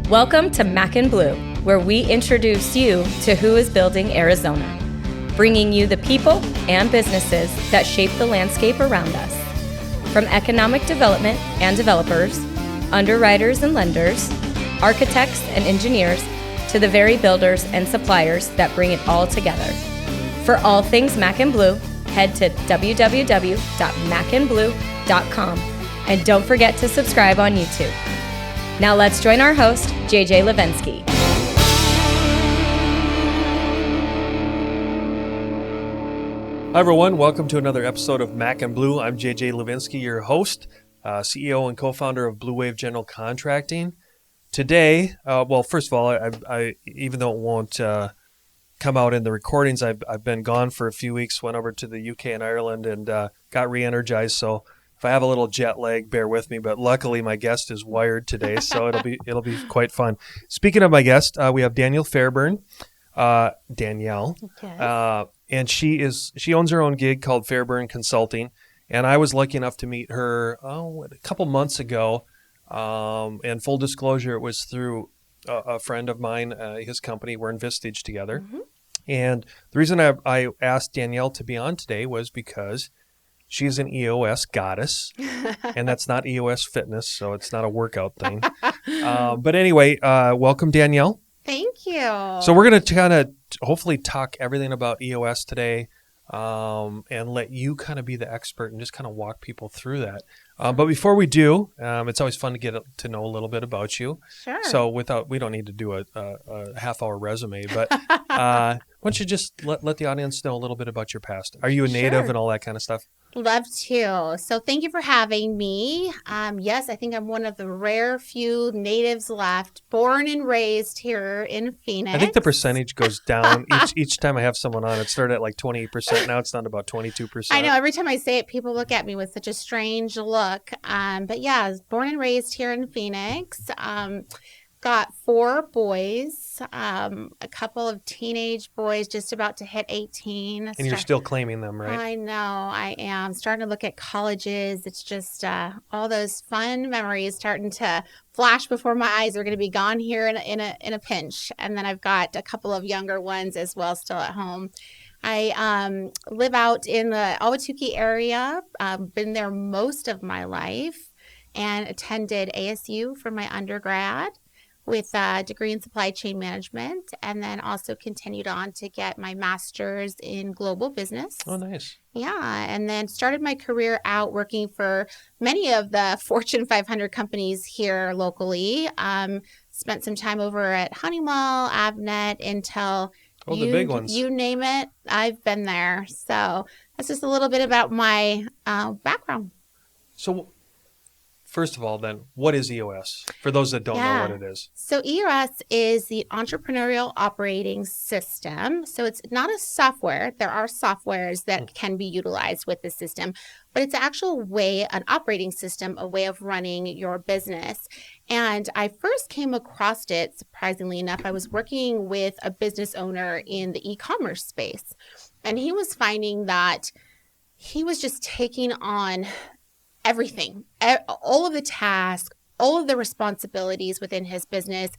Welcome to Mac and Blue, where we introduce you to who is building Arizona, bringing you the people and businesses that shape the landscape around us. From economic development and developers, underwriters and lenders, architects and engineers, to the very builders and suppliers that bring it all together. For all things Mac and Blue, head to www.macandblue.com and don't forget to subscribe on YouTube. Now let's join our host, 𝐨𝐯𝐞𝐿. Hi everyone, welcome to another episode of Mac and Blue. I'm 𝐨𝐯𝐿, your host, CEO and co-founder of Blue Wave General Contracting. Today, first of all, I even though it won't come out in the recordings, I've been gone for a few weeks, went over to the UK and Ireland and got re-energized. So if I have a little jet lag, bear with me. But luckily, my guest is wired today, so it'll be quite fun. Speaking of my guest, we have Danielle Fairburn, Danielle, Okay. and she owns her own gig called Fairburn Consulting. And I was lucky enough to meet her a couple months ago. And full disclosure, it was through a friend of mine, his company. We're in Vistage together. Mm-hmm. And the reason I asked Danielle to be on today was because she's an EOS goddess, and that's not EOS fitness, so it's not a workout thing. But anyway, welcome, Danielle. Thank you. So we're going to kind of hopefully talk everything about EOS today, and let you kind of be the expert and just kind of walk people through that. But before we do, it's always fun to get to know a little bit about you. Sure. So we don't need to do a half-hour resume, but why don't you just let the audience know a little bit about your past? Are you a native and all that kind of stuff? Love to. So thank you for having me. Yes, I think I'm one of the rare few natives left, born and raised here in Phoenix. I think the percentage goes down each time I have someone on. It started at like 28%. Now it's down to about 22%. I know. Every time I say it, people look at me with such a strange look. But yeah, I was born and raised here in Phoenix. Got 4 boys, a couple of teenage boys just about to hit 18. And you're still claiming them, right? I know, I am. Starting to look at colleges. It's just all those fun memories starting to flash before my eyes. They're going to be gone here in a pinch. And then I've got a couple of younger ones as well still at home. I live out in the 𝐵𝐀𝐿𝐿 area. Been there most of my life and attended ASU for my undergrad with a degree in supply chain management, and then also continued on to get my master's in global business. Oh, nice. Yeah, and then started my career out working for many of the Fortune 500 companies here locally. Spent some time over at Honeywell, Avnet, Intel. Oh, the big ones. You name it, I've been there. So that's just a little bit about my background. So first of all, then, what is EOS? For those that don't know what it is. So EOS is the entrepreneurial operating system. So it's not a software. There are softwares that can be utilized with the system, but it's actual way, an operating system, a way of running your business. And I first came across it, surprisingly enough, I was working with a business owner in the e-commerce space, and he was finding that he was just taking on everything, all of the tasks, all of the responsibilities within his business.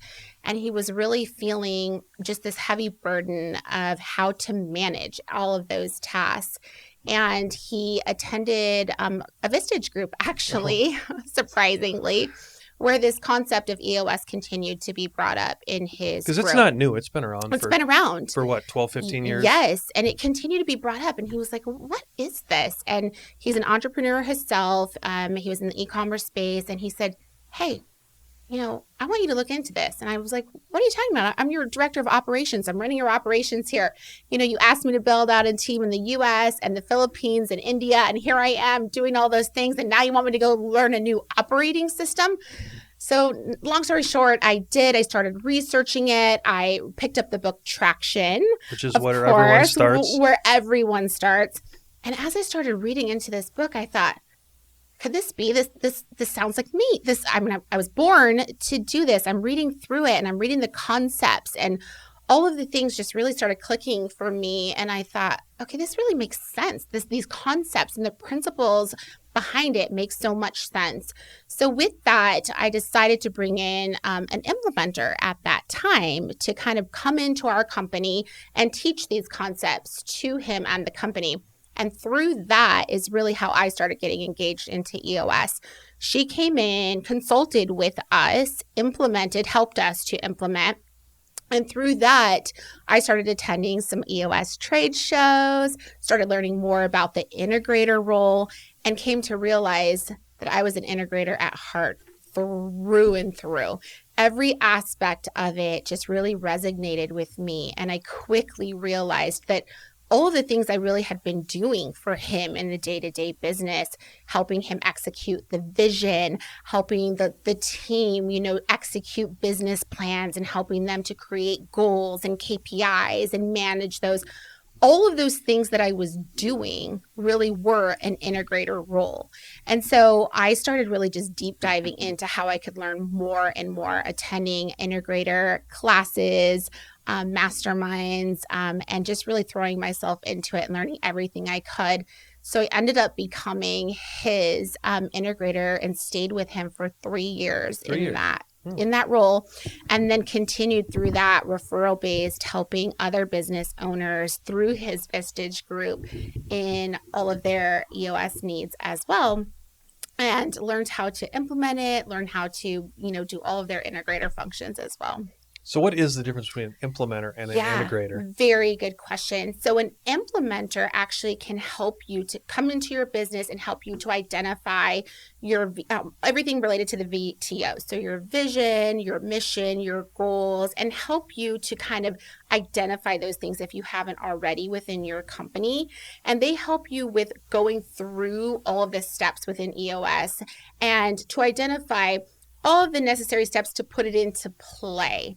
And he was really feeling just this heavy burden of how to manage all of those tasks. And he attended a Vistage group, actually, surprisingly, where this concept of EOS continued to be brought up in his Because it's not new. It's been around. It's been around. For what, 12, 15 years? Yes. And it continued to be brought up. And he was like, what is this? And he's an entrepreneur himself. He was in the e-commerce space. And he said, hey, I want you to look into this. And I was like, what are you talking about? I'm your director of operations. I'm running your operations here. You asked me to build out a team in the US and the Philippines and India. And here I am doing all those things. And now you want me to go learn a new operating system? So long story short, I started researching it. I picked up the book Traction. Which is where everyone starts. Where everyone starts. And as I started reading into this book, I thought, could this be this sounds like me. I was born to do this. I'm reading through it and I'm reading the concepts and all of the things just really started clicking for me. And I thought, okay, this really makes sense. These concepts and the principles behind it make so much sense. So with that, I decided to bring in an implementer at that time to kind of come into our company and teach these concepts to him and the company. And through that is really how I started getting engaged into EOS. She came in, consulted with us, helped us to implement. And through that, I started attending some EOS trade shows, started learning more about the integrator role, and came to realize that I was an integrator at heart through and through. Every aspect of it just really resonated with me. And I quickly realized that all of the things I really had been doing for him in the day-to-day business, helping him execute the vision, helping the team, execute business plans and helping them to create goals and KPIs and manage those. All of those things that I was doing really were an integrator role. And so I started really just deep diving into how I could learn more and more, attending integrator classes, masterminds, and just really throwing myself into it and learning everything I could. So I ended up becoming his integrator and stayed with him for 3 years in that role, and then continued through that referral based, helping other business owners through his Vistage group in all of their EOS needs as well, and learned how to implement it, learned how to, do all of their integrator functions as well. So what is the difference between an implementer and an integrator? Very good question. So an implementer actually can help you to come into your business and help you to identify your everything related to the VTO. So your vision, your mission, your goals, and help you to kind of identify those things if you haven't already within your company. And they help you with going through all of the steps within EOS and to identify all of the necessary steps to put it into play,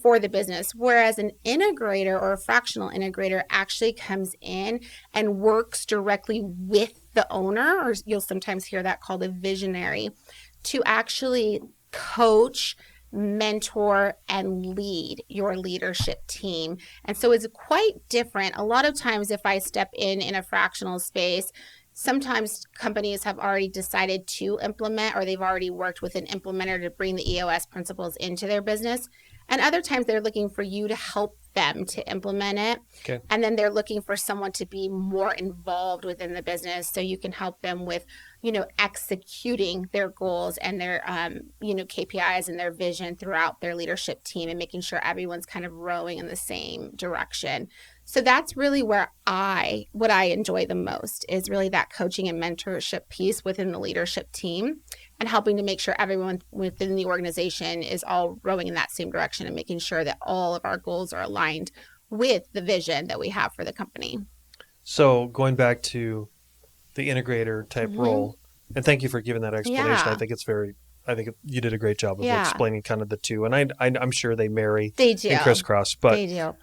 for the business. Whereas an integrator or a fractional integrator actually comes in and works directly with the owner, or you'll sometimes hear that called a visionary, to actually coach, mentor, and lead your leadership team. And so it's quite different. A lot of times if I step in a fractional space, sometimes companies have already decided to implement, or they've already worked with an implementer to bring the EOS principles into their business. And other times they're looking for you to help them to implement it. Okay. And then they're looking for someone to be more involved within the business so you can help them with, executing their goals and their, KPIs and their vision throughout their leadership team and making sure everyone's kind of rowing in the same direction. So that's really where what I enjoy the most is really that coaching and mentorship piece within the leadership team and helping to make sure everyone within the organization is all rowing in that same direction and making sure that all of our goals are aligned with the vision that we have for the company. So going back to the integrator type role, and thank you for giving that explanation. Yeah. I think you did a great job of explaining kind of the two. And I'm sure they marry and crisscross. But they do.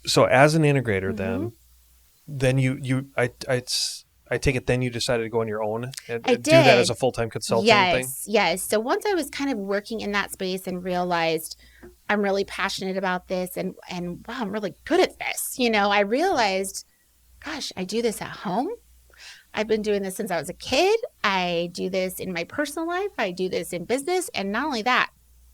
So as an integrator, then you I take it then you decided to go on your own and do that as a full-time consulting thing? Yes. So once I was kind of working in that space and realized I'm really passionate about this and wow, I'm really good at this. I realized, gosh, I do this at home. I've been doing this since I was a kid. I do this in my personal life. I do this in business. And not only that,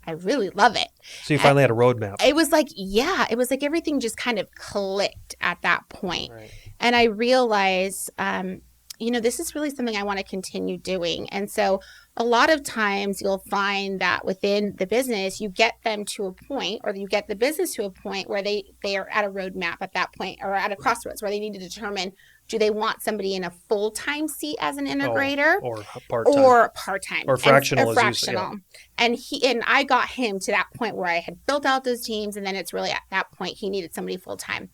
I really love it. So you finally had a roadmap. It was like everything just kind of clicked at that point. Right. And I realized, this is really something I want to continue doing. And so a lot of times you'll find that within the business, you get them to a point, or you get the business to a point where they are at a roadmap at that point, or at a crossroads where they need to determine, do they want somebody in a full-time seat as an integrator or part-time or fractional? And I got him to that point where I had built out those teams, and then it's really at that point he needed somebody full-time.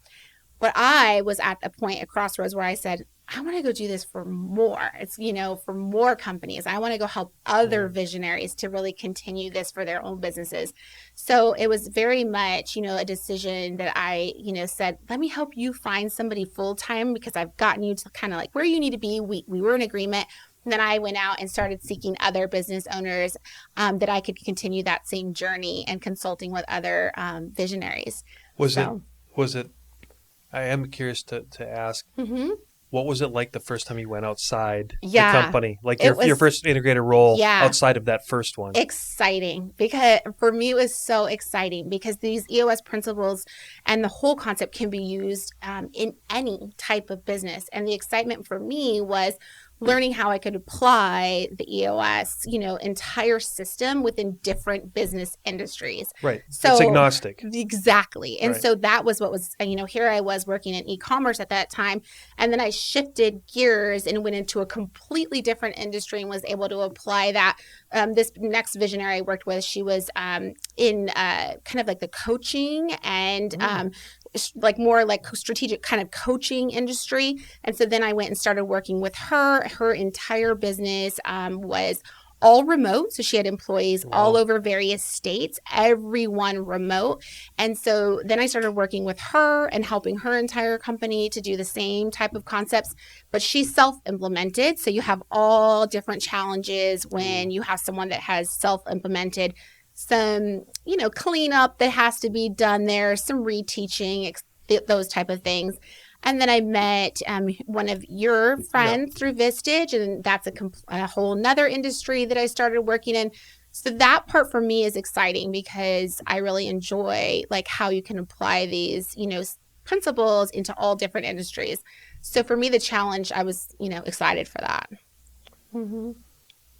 But I was at the point at crossroads where I said, I want to go do this for more. It's, for more companies. I want to go help other visionaries to really continue this for their own businesses. So it was very much, a decision that I, said, let me help you find somebody full-time because I've gotten you to kind of like where you need to be. We were in agreement. Then I went out and started seeking other business owners that I could continue that same journey and consulting with other visionaries. Was it, I am curious to ask, what was it like the first time you went outside the company? Like your first integrator role outside of that first one? Exciting. Because for me, it was so exciting because these EOS principles and the whole concept can be used in any type of business. And the excitement for me was learning how I could apply the EOS, entire system within different business industries. Right. So it's agnostic. Exactly. And so that was what was, here I was working in e-commerce at that time. And then I shifted gears and went into a completely different industry and was able to apply that. This next visionary I worked with, she was in kind of like the coaching and like more like strategic kind of coaching industry. And so then I went and started working with her. Her entire business was all remote. So she had employees all over various states, everyone remote. And so then I started working with her and helping her entire company to do the same type of concepts, but she's self-implemented. So you have all different challenges when you have someone that has self-implemented. Some, cleanup that has to be done there, some reteaching, those type of things. And then I met one of your friends through Vistage, and that's a whole nother industry that I started working in. So that part for me is exciting because I really enjoy like how you can apply these, principles into all different industries. So for me, the challenge, I was, excited for that.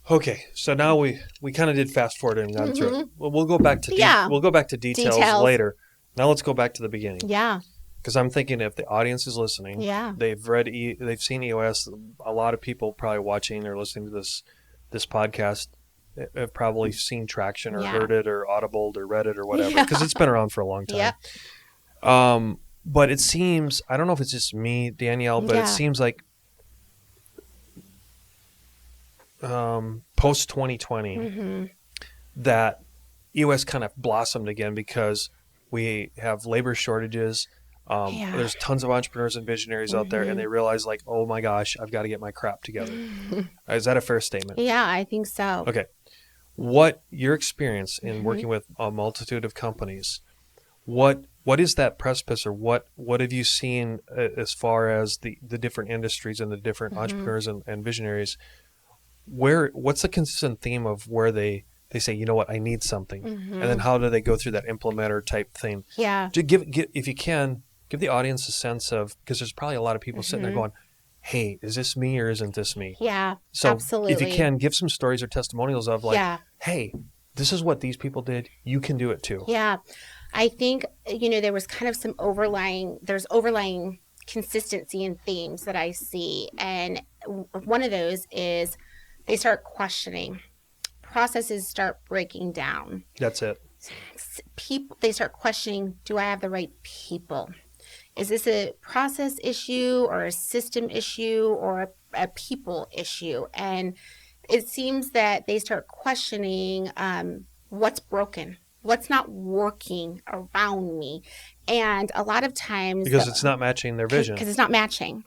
Okay, so now we kind of did fast forward and gone through it. Well, we'll go back to details later. Now let's go back to the beginning. Yeah. Because I'm thinking if the audience is listening, they've seen EOS. A lot of people probably watching or listening to this podcast have probably seen Traction or heard it or Audibled or read it or whatever because it's been around for a long time. Yeah. But it seems, I don't know if it's just me, Danielle, but it seems like post 2020 that EOS kind of blossomed again because we have labor shortages. There's tons of entrepreneurs and visionaries out there, and they realize like, oh my gosh, I've got to get my crap together. Is that a fair statement? Yeah, I think so. Okay. What your experience in working with a multitude of companies, what is that precipice, or what have you seen as far as the different industries and the different entrepreneurs and visionaries? What's the consistent theme of where they say, you know what, I need something, and then how do they go through that implementer type thing? Yeah. To give if you can, give the audience a sense of, because there's probably a lot of people sitting there going, hey, is this me or isn't this me? Yeah, so absolutely. If you can, give some stories or testimonials of like, hey, this is what these people did. You can do it too. Yeah. I think, there was kind of some overlying consistency in themes that I see. And one of those is they start questioning. Processes start breaking down. That's it. They start questioning, do I have the right people? Is this a process issue or a system issue or a people issue? And it seems that they start questioning what's broken, what's not working around me. And a lot of times... Because it's not matching their vision. Because it's not matching.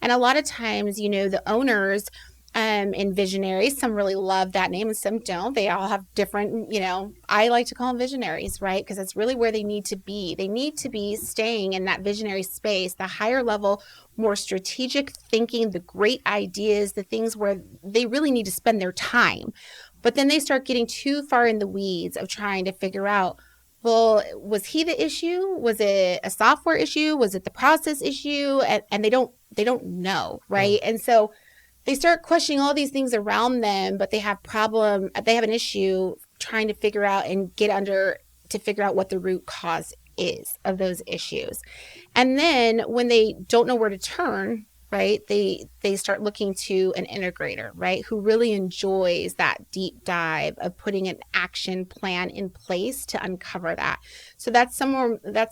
And a lot of times, the owners... and visionaries, some really love that name and some don't. They all have different, I like to call them visionaries, right? Because that's really where they need to be. They need to be staying in that visionary space, the higher level, more strategic thinking, the great ideas, the things where they really need to spend their time. But then they start getting too far in the weeds of trying to figure out, well, was he the issue? Was it a software issue? Was it the process issue? And they don't know, right? And so they start questioning all these things around them, but they have an issue trying to figure out and to figure out what the root cause is of those issues. And then when they don't know where to turn, right, they start looking to an integrator, right, who really enjoys that deep dive of putting an action plan in place to uncover that. So that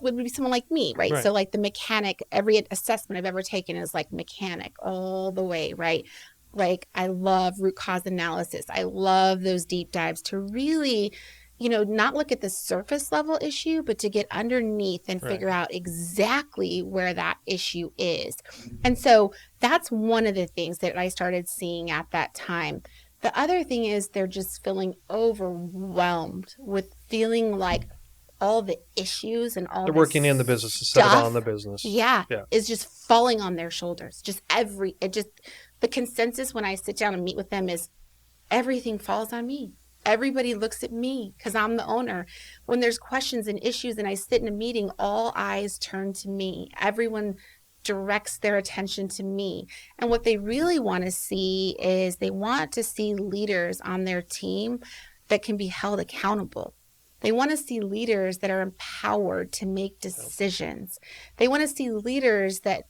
would be someone like me, right? So like the mechanic, every assessment I've ever taken is like mechanic all the way, right? Like I love root cause analysis. I love those deep dives to really, not look at the surface level issue, but to get underneath and figure out exactly where that issue is. And so that's one of the things that I started seeing at that time. The other thing is they're just feeling overwhelmed with feeling like all the issues and all they're the working in the business instead of on the business. Yeah. Is just falling on their shoulders. The consensus when I sit down and meet with them is everything falls on me. Everybody looks at me because I'm the owner. When there's questions and issues and I sit in a meeting, all eyes turn to me. Everyone directs their attention to me. And what they really want to see is they want to see leaders on their team that can be held accountable. They want to see leaders that are empowered to make decisions. They want to see leaders that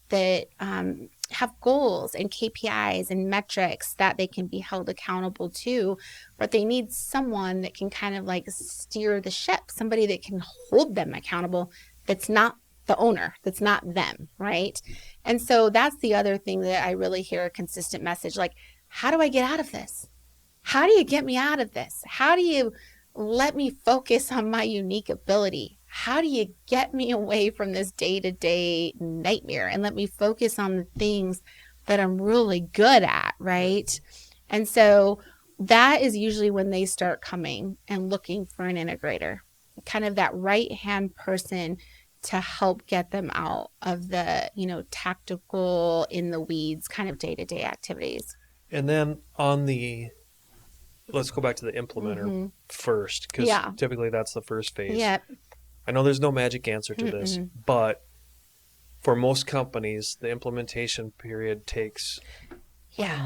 have goals and KPIs and metrics that they can be held accountable to, but they need someone that can kind of like steer the ship, somebody that can hold them accountable that's not the owner, that's not them, right? And so that's the other thing that I really hear a consistent message, like, how do I get out of this? How do you get me out of this? How do you let me focus on my unique ability? How do you get me away from this day-to-day nightmare and let me focus on the things that I'm really good at, right? And so that is usually when they start coming and looking for an integrator, kind of that right-hand person to help get them out of the, tactical, in the weeds kind of day-to-day activities. And then let's go back to the implementer first, because typically that's the first phase. Yep. I know there's no magic answer to this, but for most companies, the implementation period takes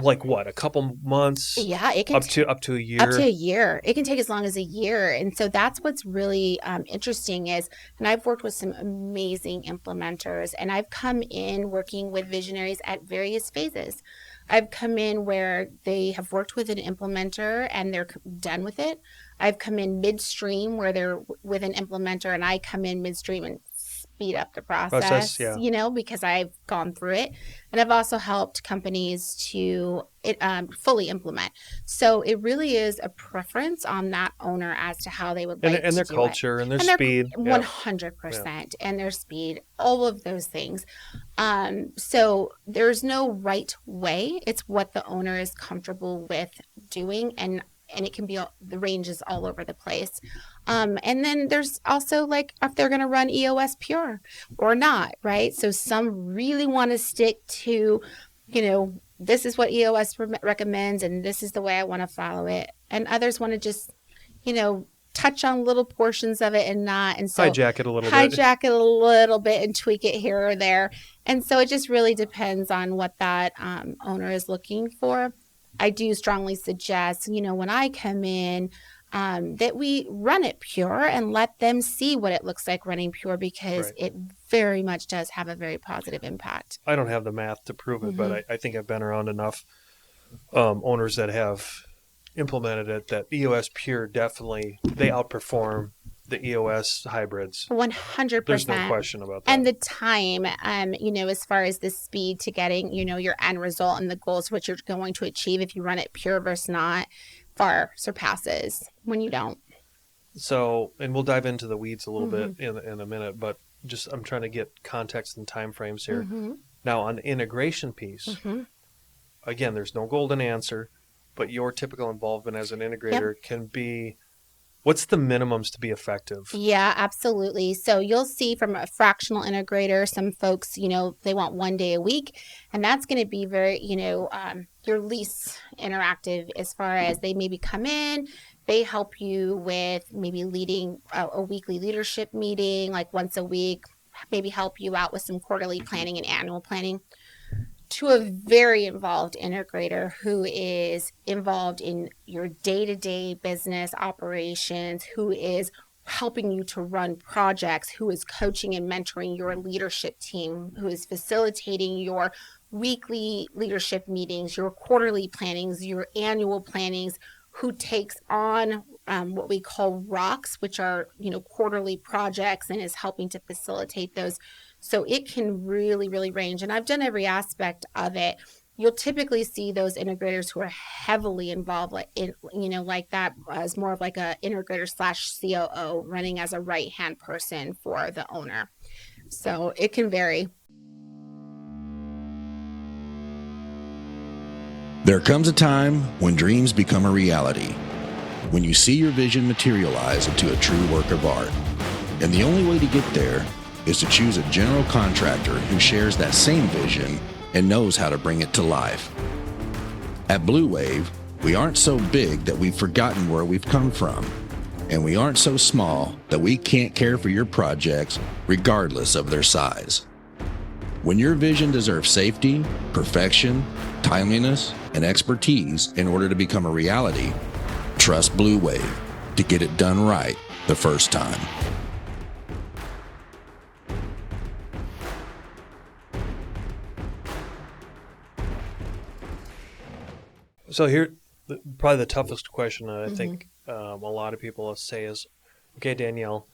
like what, a couple months? Yeah, it can up to a year. Up to a year. It can take as long as a year. And so that's what's really interesting is, and I've worked with some amazing implementers, and I've come in working with visionaries at various phases. I've come in where they have worked with an implementer and they're done with it. I've come in midstream where they're with an implementer, and I come in midstream and speed up the process, because I've gone through it. And I've also helped companies to fully implement. So it really is a preference on that owner as to how they would like to do it. And their culture and their speed. 100%. And their speed, all of those things. So there's no right way. It's what the owner is comfortable with doing, and it can be, the range is all over the place. And then there's also like if they're going to run EOS pure or not, right? So some really want to stick to, this is what EOS recommends and this is the way I want to follow it. And others want to just, touch on little portions of it and not. And so hijack it a little bit and tweak it here or there. And so it just really depends on what that owner is looking for. I do strongly suggest, when I come in, that we run it pure and let them see what it looks like running pure, because it very much does have a very positive impact. I don't have the math to prove it, but I think I've been around enough owners that have implemented it that EOS pure definitely, they outperform the EOS hybrids. 100%. There's no question about that. And the time, as far as the speed to getting, your end result and the goals, what you're going to achieve if you run it pure versus not, far surpasses when you don't. So, and we'll dive into the weeds a little bit in a minute, but just I'm trying to get context and time frames here. Now, on the integration piece, again, there's no golden answer, but your typical involvement as an integrator can be, what's the minimums to be effective? Yeah, absolutely. So you'll see from a fractional integrator, some folks, they want 1 day a week, and that's going to be very, your least interactive as far as they maybe come in, they help you with maybe leading a weekly leadership meeting, like once a week, maybe help you out with some quarterly planning and annual planning, to a very involved integrator who is involved in your day-to-day business operations, who is helping you to run projects, who is coaching and mentoring your leadership team, who is facilitating your weekly leadership meetings, your quarterly plannings, your annual plannings, who takes on what we call rocks, which are, quarterly projects, and is helping to facilitate those. So it can really, really range. And I've done every aspect of it. you'll typically see those integrators who are heavily involved, like like that as more of like a integrator / COO running as a right-hand person for the owner. So it can vary. There comes a time when dreams become a reality, when you see your vision materialize into a true work of art. And the only way to get there is to choose a general contractor who shares that same vision and knows how to bring it to life. At Blue Wave, we aren't so big that we've forgotten where we've come from, and we aren't so small that we can't care for your projects regardless of their size. When your vision deserves safety, perfection, timeliness, and expertise in order to become a reality, trust Blue Wave to get it done right the first time. So here, probably the toughest question that I think a lot of people will say is, okay, Danielle,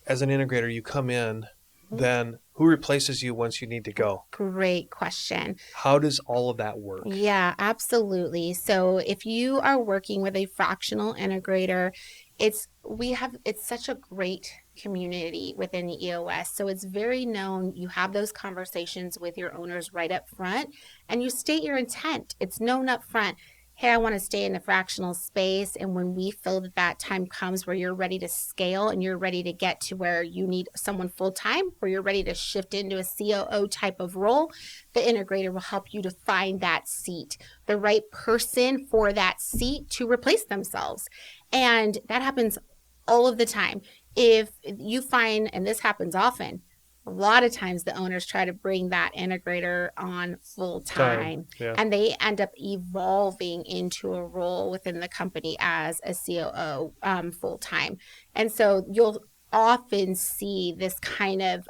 as an integrator, you come in, then who replaces you once you need to go? Great question. How does all of that work? Yeah, absolutely. So if you are working with a fractional integrator, it's such a great community within the EOS. So it's very known. You have those conversations with your owners right up front, and you state your intent. It's known up front. Hey, I want to stay in the fractional space. And when we feel that time comes where you're ready to scale and you're ready to get to where you need someone full time, where you're ready to shift into a COO type of role, the integrator will help you to find that seat, the right person for that seat to replace themselves. And that happens all of the time. If you find, and this happens often, a lot of times the owners try to bring that integrator on full time, and they end up evolving into a role within the company as a COO full time. And so you'll often see this kind of,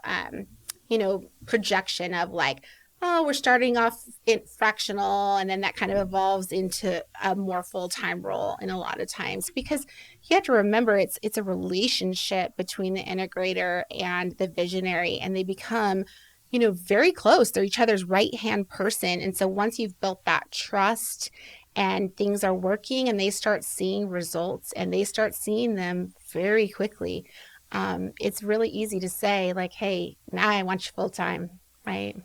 projection of like, oh, we're starting off in fractional, and then that kind of evolves into a more full-time role in a lot of times, because you have to remember it's a relationship between the integrator and the visionary, and they become, very close. They're each other's right-hand person. And so once you've built that trust and things are working and they start seeing results and they start seeing them very quickly, it's really easy to say like, hey, now I want you full-time, right?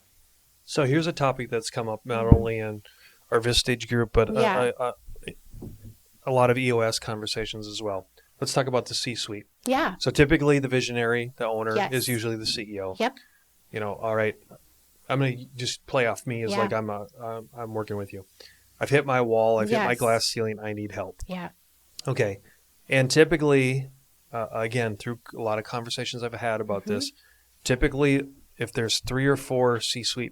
So here's a topic that's come up not only in our Vistage group, but a lot of EOS conversations as well. Let's talk about the C-suite. Yeah. So typically the visionary, the owner, is usually the CEO. Yep. All right, I'm going to just play off me as like I'm working with you. I've hit my wall. I've hit my glass ceiling. I need help. Yeah. Okay. And typically, again, through a lot of conversations I've had about this, typically if there's 3 or 4 C-suite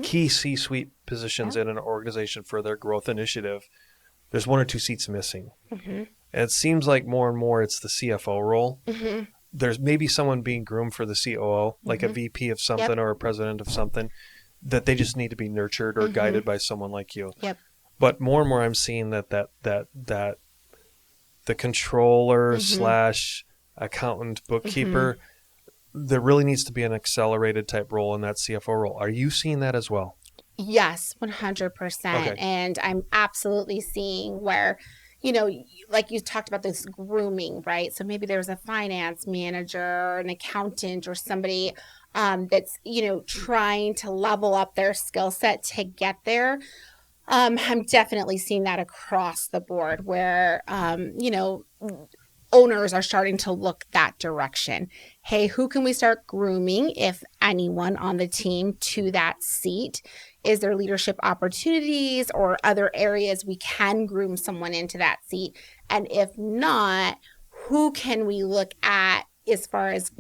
key C-suite positions in an organization for their growth initiative, there's 1 or 2 seats missing. And it seems like more and more it's the CFO role. There's maybe someone being groomed for the COO, like a VP of something or a president of something, that they just need to be nurtured or guided by someone like you. But more and more I'm seeing that the controller / accountant, bookkeeper, there really needs to be an accelerated type role in that CFO role. Are you seeing that as well? Yes, 100%. Okay. And I'm absolutely seeing where, like you talked about this grooming, right? So maybe there's a finance manager, an accountant, or somebody that's, trying to level up their skill set to get there. I'm definitely seeing that across the board where, owners are starting to look that direction. Hey, who can we start grooming, if anyone on the team, to that seat? Is there leadership opportunities or other areas we can groom someone into that seat? And if not, who can we look at as far as,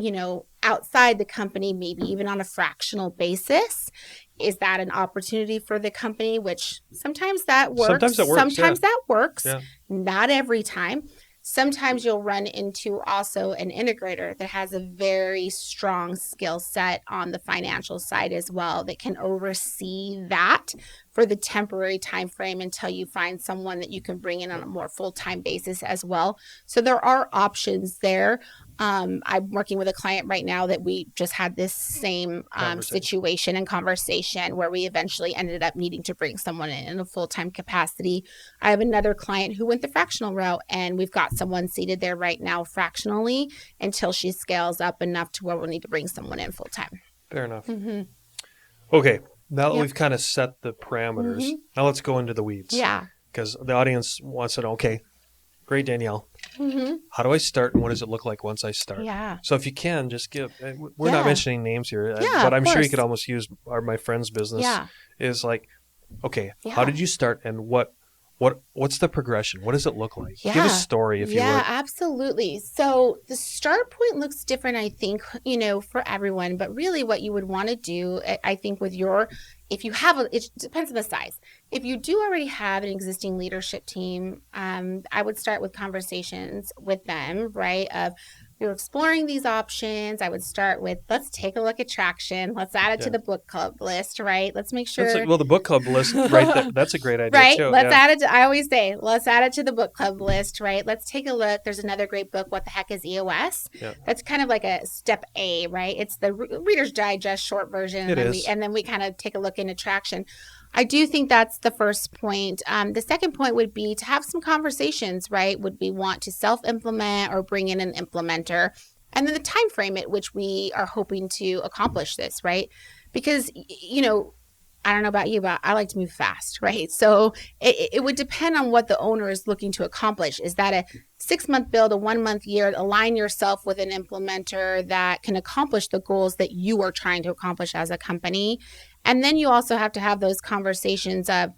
outside the company, maybe even on a fractional basis? Is that an opportunity for the company? Which sometimes that works. Sometimes that works. Yeah. Not every time. Sometimes you'll run into also an integrator that has a very strong skill set on the financial side as well, that can oversee that for the temporary time frame until you find someone that you can bring in on a more full-time basis as well. So there are options there. I'm working with a client right now that we just had this same situation and conversation where we eventually ended up needing to bring someone in a full-time capacity. I have another client who went the fractional route, and we've got someone seated there right now fractionally until she scales up enough to where we'll need to bring someone in full-time. Fair enough. Okay. Now that we've kind of set the parameters, now let's go into the weeds. Yeah. Because the audience wants to know, okay, great, Danielle. How do I start, and what does it look like once I start? Yeah. So if you can, just give, we're not mentioning names here, but I'm sure you could almost use my friend's business is like, okay, how did you start, and what's the progression? What does it look like? Give a story, if you would. Yeah, absolutely. So the start point looks different, I think, for everyone. But really what you would want to do, I think, with if you have it depends on the size. If you do already have an existing leadership team, I would start with conversations with them, right? You're exploring these options. I would start with, let's take a look at traction. Let's add it to the book club list, right? Let's make sure. The book club list, right there, that's a great idea, right? too. Let's add it to, I always say, let's add it to the book club list, right? Let's take a look. There's another great book, What the Heck is EOS? Yeah. That's kind of like a step A, right? It's the Reader's Digest short version. And then we kind of take a look into traction. I do think that's the first point. The second point would be to have some conversations, right? Would we want to self-implement or bring in an implementer? And then the time frame at which we are hoping to accomplish this, right? Because, I don't know about you, but I like to move fast, right? So it would depend on what the owner is looking to accomplish. Is that a 6-month build, a 1-month year? Align yourself with an implementer that can accomplish the goals that you are trying to accomplish as a company. And then you also have to have those conversations of,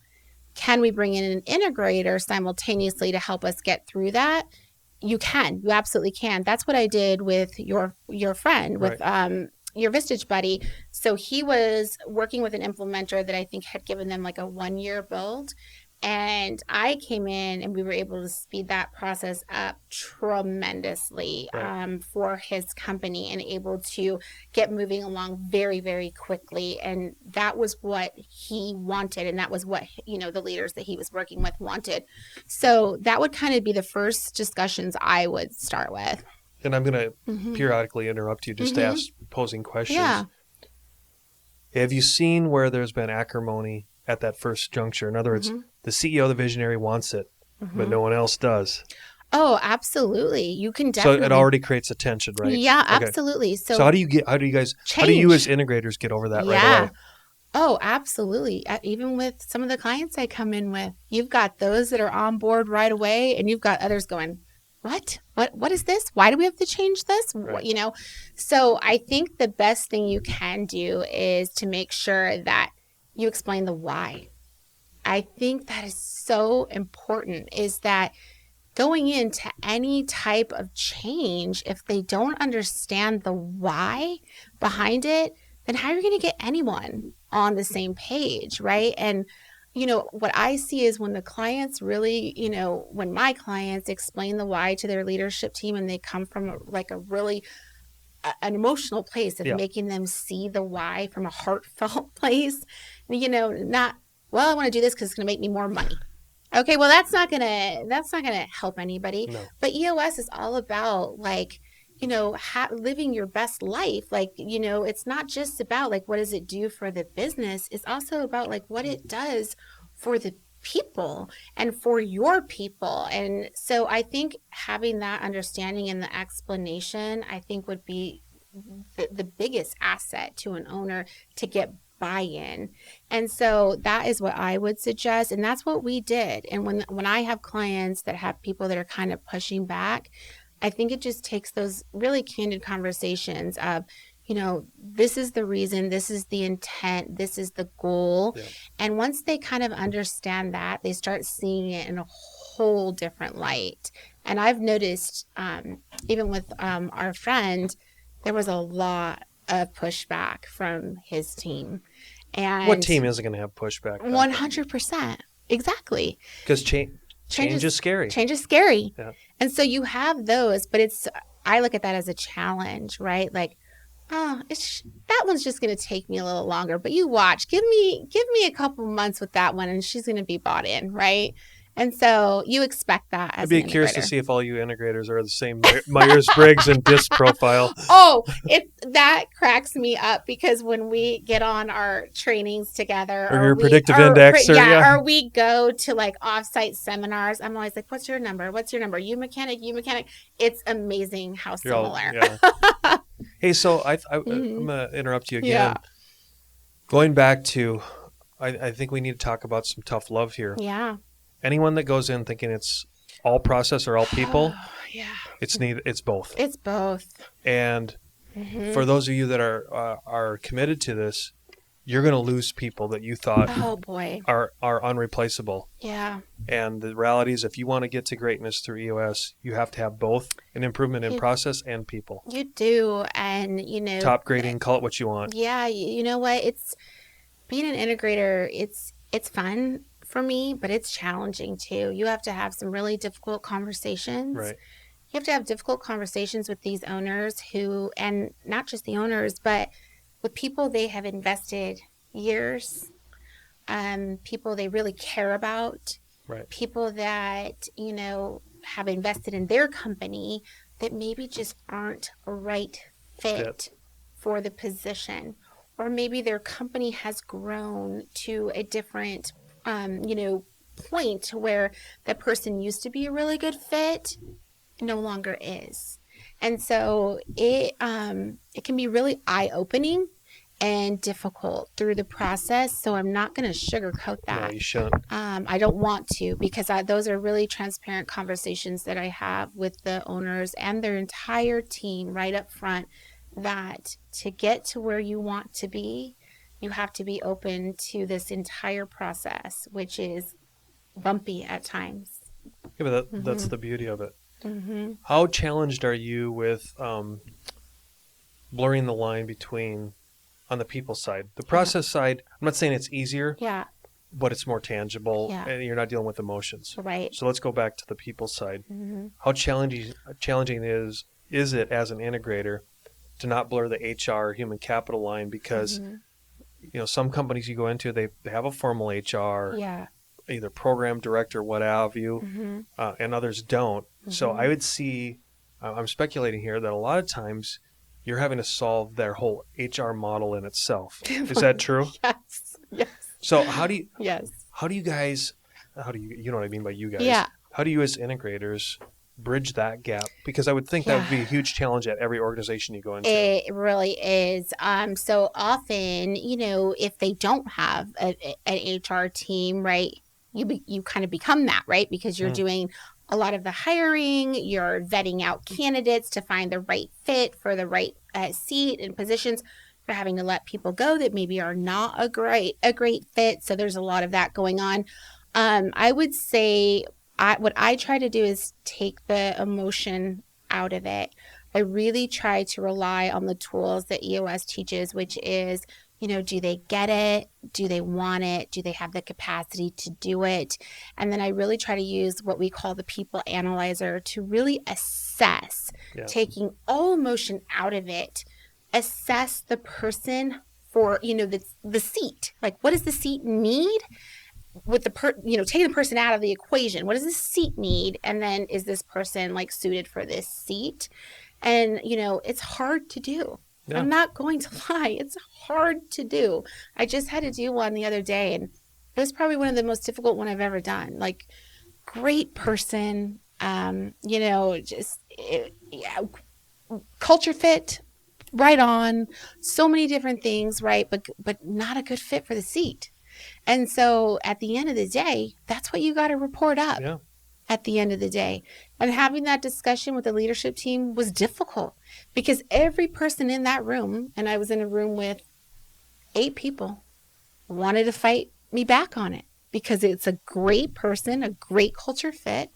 can we bring in an integrator simultaneously to help us get through that? You can. You absolutely can. That's what I did with your friend, with your Vistage buddy. So he was working with an implementer that I think had given them like a 1-year build. And I came in and we were able to speed that process up tremendously for his company and able to get moving along very, very quickly. And that was what he wanted. And that was what, the leaders that he was working with wanted. So that would kind of be the first discussions I would start with. And I'm going to periodically interrupt you just to ask posing questions. Yeah. Have you seen where there's been acrimony at that first juncture? In other words, the CEO, the visionary, wants it, but no one else does. Oh, absolutely. You can definitely. So it already creates a tension, right? Yeah, absolutely. So how do you as integrators get over that right away? Oh, absolutely. Even with some of the clients I come in with, you've got those that are on board right away, and you've got others going, What is this? Why do we have to change this? Right. So I think the best thing you can do is to make sure that you explain the why. I think that is so important, is that going into any type of change, if they don't understand the why behind it, then how are you going to get anyone on the same page, right? And what I see is when the clients really, when my clients explain the why to their leadership team and they come from an emotional place of making them see the why from a heartfelt place, not, well, I want to do this because it's going to make me more money. Okay, well, that's not gonna help anybody. No. But EOS is all about living your best life. It's not just about what does it do for the business. It's also about what it does for the people and for your people. And so I think having that understanding and the explanation, I think would be the biggest asset to an owner to get buy-in. And so that is what I would suggest. And that's what we did. And when I have clients that have people that are kind of pushing back, I think it just takes those really candid conversations of, this is the reason, this is the intent, this is the goal. Yeah. And once they kind of understand that, they start seeing it in a whole different light. And I've noticed, even with our friend, there was a lot of pushback from his team. And what team isn't going to have pushback? 100%. Exactly. Because change is scary. Change is scary. Yeah. And so you have those, but I look at that as a challenge, right? oh, that one's just going to take me a little longer, but you watch, give me a couple months with that one and she's going to be bought in. Right. And so you expect that as I'd be an curious to integrator. see if all you integrators are the same Myers-Briggs and DISC profile. Oh, that cracks me up because when we get on our trainings together, Or your predictive index, or we go to like offsite seminars, I'm always like, "What's your number? What's your number? You mechanic, you mechanic." It's amazing how similar. Yeah. Hey, so I'm gonna interrupt you again. Yeah. Going back to, I think we need to talk about some tough love here. Yeah. Anyone that goes in thinking it's all process or all people, Yeah. it's neither. It's both. It's both. And for those of you that are committed to this, you're going to lose people that you thought Oh boy. are unreplaceable. Yeah. And the reality is, if you want to get to greatness through EOS, you have to have both an improvement in process and people. You do, and Top grading, call it what you want. Yeah, you know what? It's being an integrator. It's fun for me, but it's challenging too. You have to have some really difficult conversations. Right. You have to have difficult conversations with these owners and not just the owners, but with people they have invested years, people they really care about, Right. people that, have invested in their company that maybe just aren't a right fit for the position. Or maybe their company has grown to a different point where that person used to be a really good fit, no longer is. And so it can be really eye-opening and difficult through the process. So I'm not going to sugarcoat that. No, you shouldn't. I don't want to, because those are really transparent conversations that I have with the owners and their entire team right up front, that to get to where you want to be, you have to be open to this entire process, which is bumpy at times. Yeah, but that's the beauty of it. Mm-hmm. How challenged are you with blurring the line between, on the people side, the process side? I'm not saying it's easier, Yeah, but it's more tangible, Yeah. and you're not dealing with emotions. right. So let's go back to the people side. Mm-hmm. How challenging is it as an integrator to not blur the HR human capital line? Because some companies you go into, they have a formal HR, Yeah. either program director, what have you, and others don't. So I would see, I'm speculating here, that a lot of times you're having to solve their whole HR model in itself. Is that true? Yes. So how do you Yes. you know what I mean by you guys? Yeah. How do you as integrators bridge that gap? Because I would think that would be a huge challenge at every organization you go into. It really is. So often, if they don't have an HR team, right, you kind of become that, right? Because you're doing a lot of the hiring, you're vetting out candidates to find the right fit for the right seat and positions. You're having to let people go that maybe are not a great fit. So there's a lot of that going on. I would say what I try to do is take the emotion out of it. I really try to rely on the tools that EOS teaches, which is, do they get it? Do they want it? Do they have the capacity to do it? And then I really try to use what we call the people analyzer to really assess, taking all emotion out of it, assess the person for, the seat. Like, what does the seat need? With taking the person out of the equation, what does this seat need? And then is this person suited for this seat? And, it's hard to do. Yeah. I'm not going to lie. It's hard to do. I just had to do one the other day, and it was probably one of the most difficult one I've ever done. Great person, culture fit, right on, so many different things, right? But not a good fit for the seat. And so at the end of the day, that's what you got to report up at the end of the day. And having that discussion with the leadership team was difficult because every person in that room, and I was in a room with 8 people, wanted to fight me back on it because it's a great person, a great culture fit,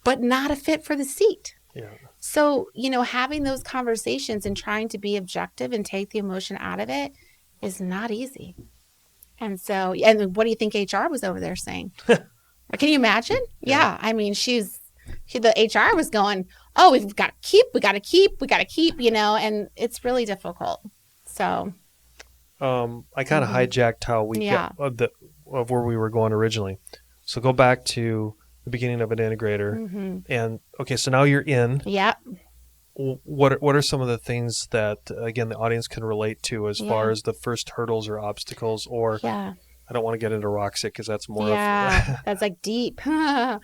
but not a fit for the seat. Yeah. So, having those conversations and trying to be objective and take the emotion out of it is not easy. And so, and what do you think HR was over there saying? Can you imagine? Yeah. I mean, the HR was going, oh, we've got to keep, and it's really difficult. So I kind of hijacked how we got of where we were going originally. So go back to the beginning of an integrator, and okay, so now you're in. Yep. What are some of the things that again the audience can relate to as far as the first hurdles or obstacles, or I don't want to get into Roxit because that's more of that's like deep. I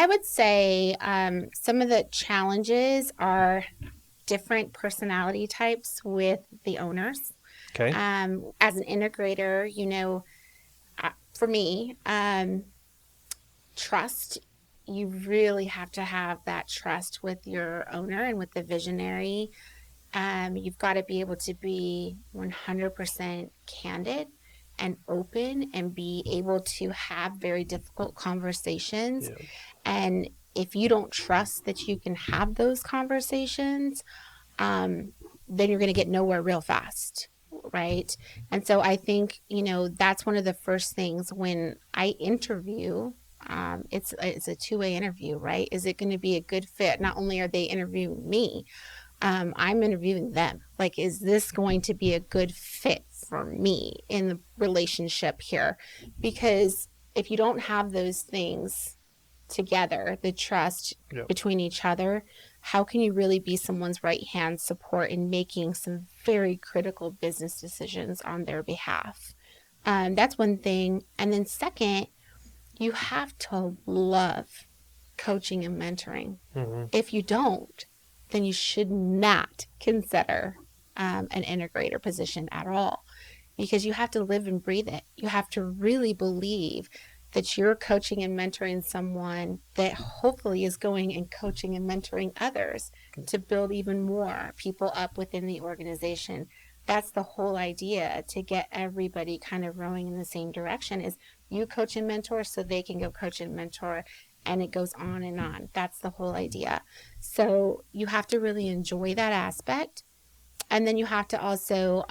would say some of the challenges are different personality types with the owners. Okay. As an integrator, for me, trust. You really have to have that trust with your owner and with the visionary. You've got to be able to be 100% candid and open and be able to have very difficult conversations. Yeah. And if you don't trust that you can have those conversations, then you're going to get nowhere real fast. Right. And so I think, that's one of the first things when I interview. It's a two-way interview, right? Is it going to be a good fit? Not only are they interviewing me, I'm interviewing them. Like, is this going to be a good fit for me in the relationship here? Because if you don't have those things together, the trust between each other, how can you really be someone's right-hand support in making some very critical business decisions on their behalf? That's one thing. And then second, you have to love coaching and mentoring. If you don't, then you should not consider an integrator position at all, because you have to live and breathe it. You have to really believe that you're coaching and mentoring someone that hopefully is going and coaching and mentoring others to build even more people up within the organization. That's the whole idea, to get everybody kind of rowing in the same direction, is you coach and mentor so they can go coach and mentor, and it goes on and on. That's the whole idea. So you have to really enjoy that aspect. And then you have to also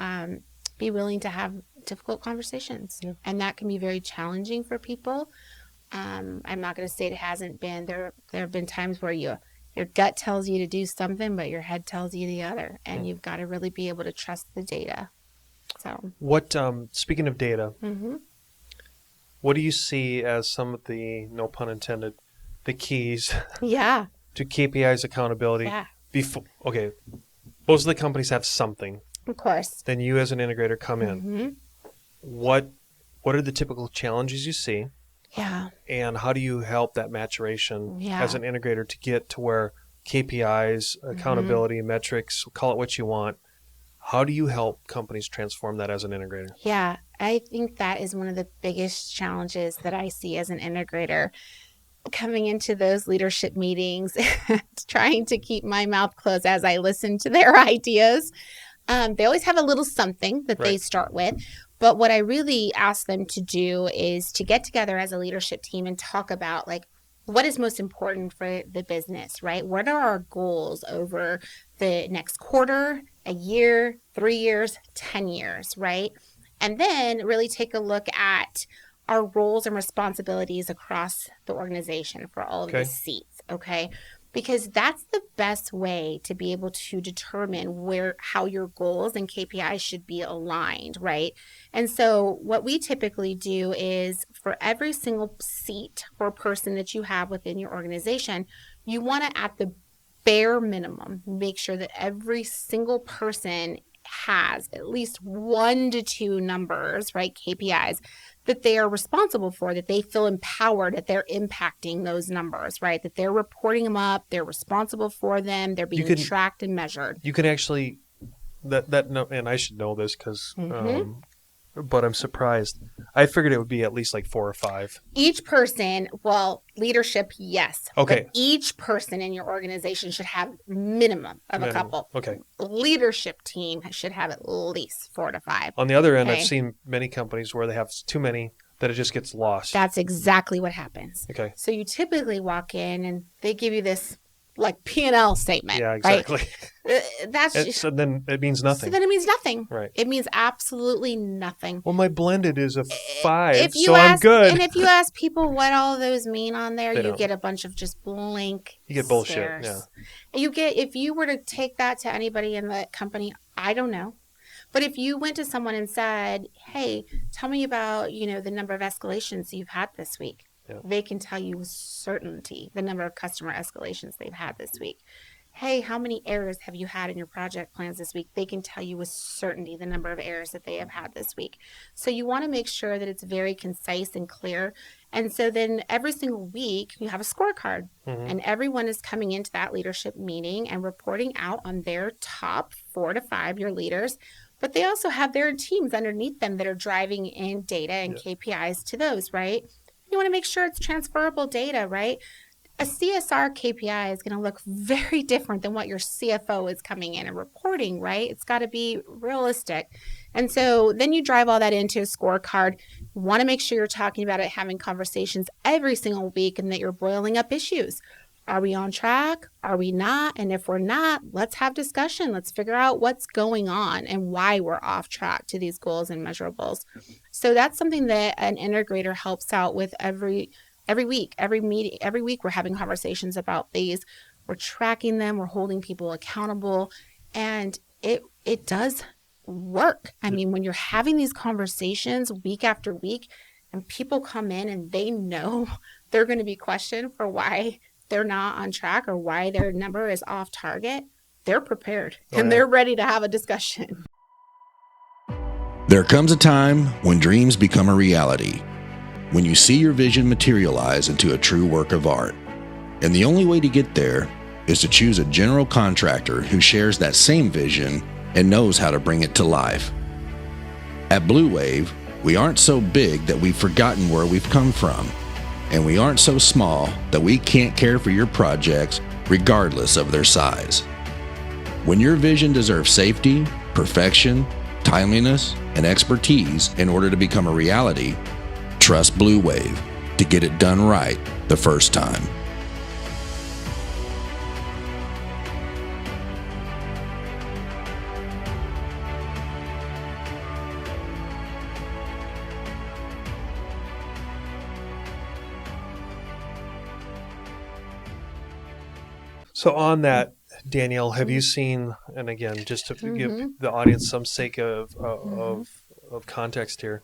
be willing to have difficult conversations. Yeah. And that can be very challenging for people. I'm not going to say it hasn't been. There have been times where your gut tells you to do something, but your head tells you the other. And you've got to really be able to trust the data. So what, speaking of data, what do you see as some of the, no pun intended, the keys to KPIs accountability? Yeah. Okay, most of the companies have something. Of course. Then you as an integrator come in. What are the typical challenges you see? Yeah. And how do you help that maturation as an integrator to get to where KPIs, accountability, metrics, call it what you want, how do you help companies transform that as an integrator? Yeah, I think that is one of the biggest challenges that I see as an integrator. Coming into those leadership meetings, trying to keep my mouth closed as I listen to their ideas. They always have a little something that they start with. But what I really ask them to do is to get together as a leadership team and talk about, like, what is most important for the business, right? What are our goals over the next quarter, a year, 3 years, 10 years, right? And then really take a look at our roles and responsibilities across the organization for all of the seats, okay? Because that's the best way to be able to determine how your goals and KPIs should be aligned, right? And so what we typically do is, for every single seat or person that you have within your organization, you want to, at the bare minimum, make sure that every single person has at least 1 to 2 numbers, right, KPIs, that they are responsible for, that they feel empowered, that they're impacting those numbers, right, that they're reporting them up, they're responsible for them, they're being tracked and measured. You can actually, and I should know this because, but I'm surprised. I figured it would be at least like 4 or 5. Each person, well, leadership, yes. Okay. But each person in your organization should have minimum of a couple. Okay. Leadership team should have at least 4 to 5. On the other end, I've seen many companies where they have too many that it just gets lost. That's exactly what happens. Okay. So you typically walk in and they give you this like P&L statement. Yeah, exactly. Right? So then it means nothing. So then it means nothing. Right. It means absolutely nothing. Well, my blended is a 5, If you so ask, I'm good. And if you ask people what all those mean on there, They you don't. get a bunch of just blank You get bullshit. stares. Yeah. You get, if you were to take that to anybody in the company, I don't know. But if you went to someone and said, hey, tell me about, the number of escalations you've had this week. Yeah. They can tell you with certainty the number of customer escalations they've had this week. Hey, how many errors have you had in your project plans this week? They can tell you with certainty the number of errors that they have had this week. So you want to make sure that it's very concise and clear. And so then every single week you have a scorecard, and everyone is coming into that leadership meeting and reporting out on their top 4 to 5 your leaders. But they also have their teams underneath them that are driving in data and KPIs to those, right? You want to make sure it's transferable data, right? A CSR KPI is going to look very different than what your CFO is coming in and reporting, right? It's got to be realistic. And so then you drive all that into a scorecard. You want to make sure you're talking about it, having conversations every single week, and that you're boiling up issues. Are we on track? Are we not? And if we're not, let's have discussion. Let's figure out what's going on and why we're off track to these goals and measurables. So that's something that an integrator helps out with every week, every meeting, every week. We're having conversations about these. We're tracking them. We're holding people accountable, and it does work. I mean, when you're having these conversations week after week, and people come in and they know they're going to be questioned for why they're not on track or why their number is off target, they're prepared and they're ready to have a discussion. There comes a time when dreams become a reality, when you see your vision materialize into a true work of art. And the only way to get there is to choose a general contractor who shares that same vision and knows how to bring it to life. At Blue Wave, we aren't so big that we've forgotten where we've come from. And we aren't so small that we can't care for your projects regardless of their size. When your vision deserves safety, perfection, timeliness, and expertise in order to become a reality, trust Blue Wave to get it done right the first time. So on that, Danielle, have you seen, and again, just to give the audience some sake of context here,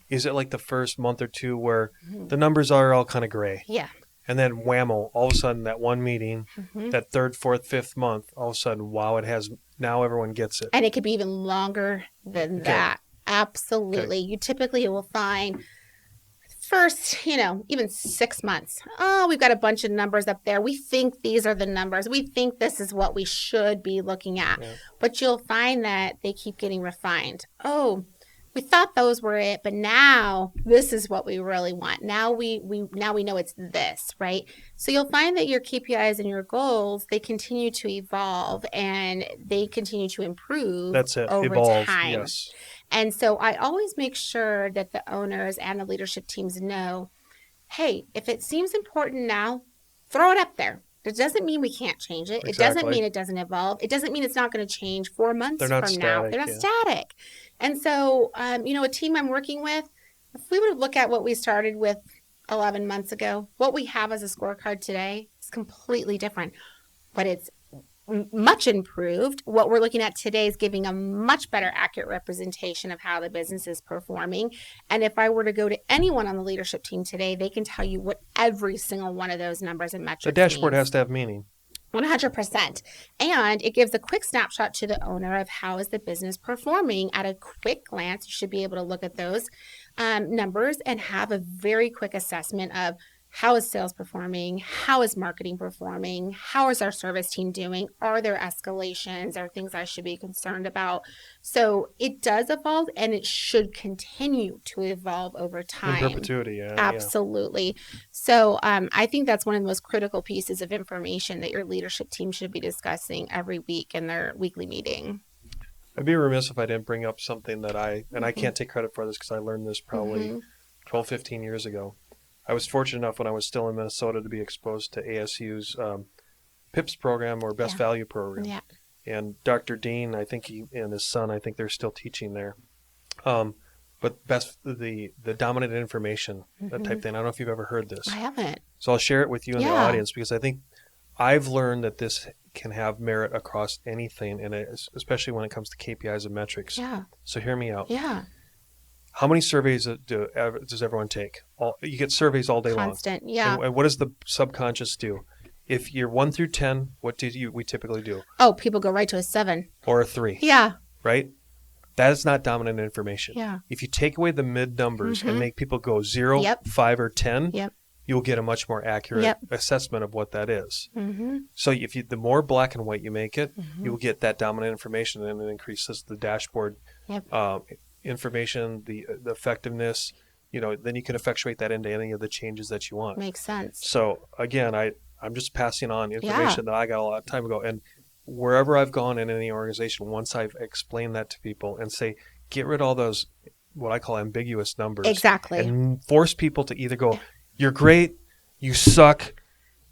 is it like the first month or two where the numbers are all kind of gray? Yeah. And then whammo, all of a sudden that one meeting, that 3rd, 4th, 5th month, all of a sudden, wow, it has, now everyone gets it. And it could be even longer than that. Absolutely. You typically will find first, even 6 months. Oh, we've got a bunch of numbers up there. We think these are the numbers. We think this is what we should be looking at. Yeah. But you'll find that they keep getting refined. Oh, we thought those were it, but now this is what we really want. Now we know it's this, right? So you'll find that your KPIs and your goals, they continue to evolve and they continue to improve. That's it. Over Evolve. time. Yes. And so I always make sure that the owners and the leadership teams know, hey, if it seems important now, throw it up there. It doesn't mean we can't change it. Exactly. It doesn't mean it doesn't evolve. It doesn't mean it's not going to change 4 months from now. They're not static. And so, a team I'm working with, if we were to look at what we started with 11 months ago, what we have as a scorecard today is completely different. But it's much improved. What we're looking at today is giving a much better accurate representation of how the business is performing. And if I were to go to anyone on the leadership team today, they can tell you what every single one of those numbers and metrics The dashboard means. has to have meaning. 100%. And it gives a quick snapshot to the owner of how is the business performing. At a quick glance, you should be able to look at those numbers and have a very quick assessment of how is sales performing? How is marketing performing? How is our service team doing? Are there escalations? Are things I should be concerned about? So it does evolve and it should continue to evolve over time. In perpetuity, yeah. Absolutely. Yeah. So I think that's one of the most critical pieces of information that your leadership team should be discussing every week in their weekly meeting. I'd be remiss if I didn't bring up something that I can't take credit for this because I learned this probably 12, 15 years ago. I was fortunate enough when I was still in Minnesota to be exposed to ASU's PIPS program or Best Value program. Yeah. And Dr. Dean, I think he and his son, I think they're still teaching there. But the dominant information, that type thing. I don't know if you've ever heard this. I haven't. So I'll share it with you in the audience, because I think I've learned that this can have merit across anything, and especially when it comes to KPIs and metrics. Yeah. So hear me out. Yeah. How many surveys does everyone take? You get surveys all day long. Constant. Yeah. And what does the subconscious do? If you're 1 through 10, what do we typically do? Oh, people go right to a 7. Or a 3. Yeah. Right? That is not dominant information. Yeah. If you take away the mid numbers and make people go 0, 5, or 10, you'll get a much more accurate assessment of what that is. So the more black and white you make it, you will get that dominant information, and it increases the dashboard information, the effectiveness. Then you can effectuate that into any of the changes that you want. Makes sense. So again, I'm just passing on information that I got a lot of time ago, and wherever I've gone in any organization, once I've explained that to people and say, get rid of all those, what I call ambiguous numbers. Exactly. And force people to either go, you're great, you suck,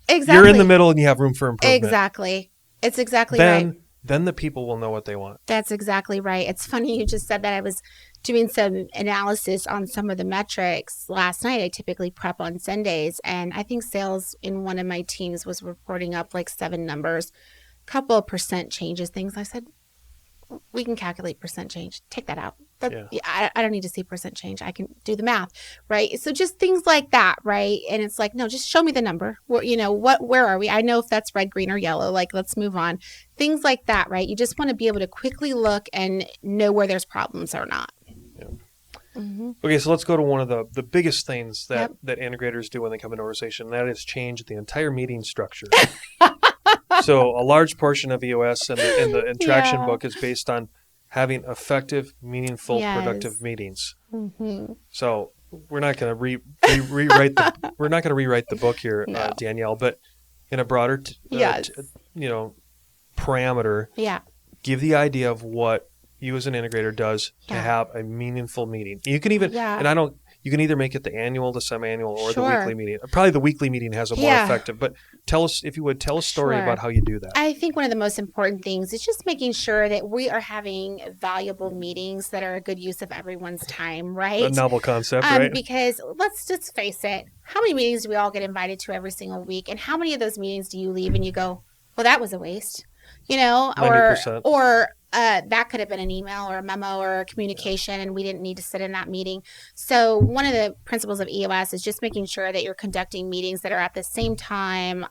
exactly, you're in the middle, and you have room for improvement. Exactly. It's exactly right. Then the people will know what they want. That's exactly right. It's funny you just said that. I was doing some analysis on some of the metrics last night. I typically prep on Sundays, and I think sales in one of my teams was reporting up like 7 numbers, couple of percent changes, things. I said, we can calculate percent change. Take that out. I don't need to see percent change. I can do the math, right? So just things like that, right? And it's like, no, just show me the number. Where are we? I know if that's red, green, or yellow. Like, let's move on. Things like that, right? You just want to be able to quickly look and know where there's problems or not. Okay, so let's go to one of the biggest things that integrators do when they come into an organization, and that is change the entire meeting structure. So a large portion of EOS and the traction book is based on having effective, meaningful, productive meetings. So we're not going to rewrite the book here, Danielle, but in a broader parameter, give the idea of what you as an integrator does to have a meaningful meeting. You can even you can either make it the annual, the semi-annual, or the weekly meeting. Probably the weekly meeting has a more effective, but tell us, if you would, tell a story about how you do that. I think one of the most important things is just making sure that we are having valuable meetings that are a good use of everyone's time, right? A novel concept, right? Because let's just face it, how many meetings do we all get invited to every single week? And how many of those meetings do you leave and you go, well, that was a waste? 90%. Or that could have been an email or a memo or a communication, and we didn't need to sit in that meeting. So one of the principles of EOS is just making sure that you're conducting meetings that are at the same time,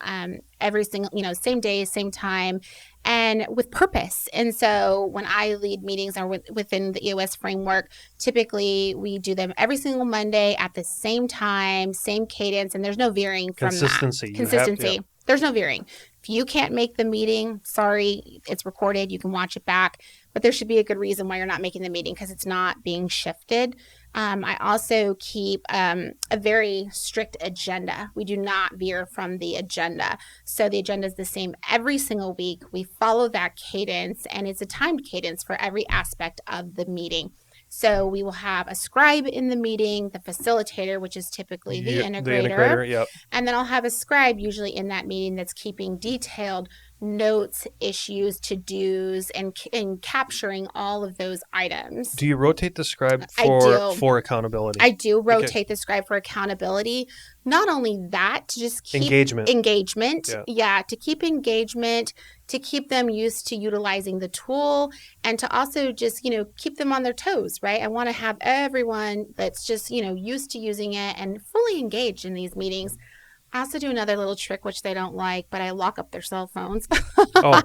every single, same day, same time, and with purpose. And so when I lead meetings or within the EOS framework, typically we do them every single Monday at the same time, same cadence, and there's no veering from that. Consistency. There's no veering. If you can't make the meeting, sorry, it's recorded. You can watch it back. But there should be a good reason why you're not making the meeting, because it's not being shifted. I also keep a very strict agenda. We do not veer from the agenda. So the agenda is the same every single week. We follow that cadence, and it's a timed cadence for every aspect of the meeting. So we will have a scribe in the meeting, the facilitator, which is typically the integrator. And then I'll have a scribe usually in that meeting that's keeping detailed notes, issues, to-dos, and capturing all of those items. Do you rotate the scribe for accountability? I do rotate the scribe for accountability. Not only that, to just keep engagement. To keep engagement, to keep them used to utilizing the tool, and to also just, keep them on their toes, right? I want to have everyone that's just, used to using it and fully engaged in these meetings. I also do another little trick, which they don't like, but I lock up their cell phones. Oh,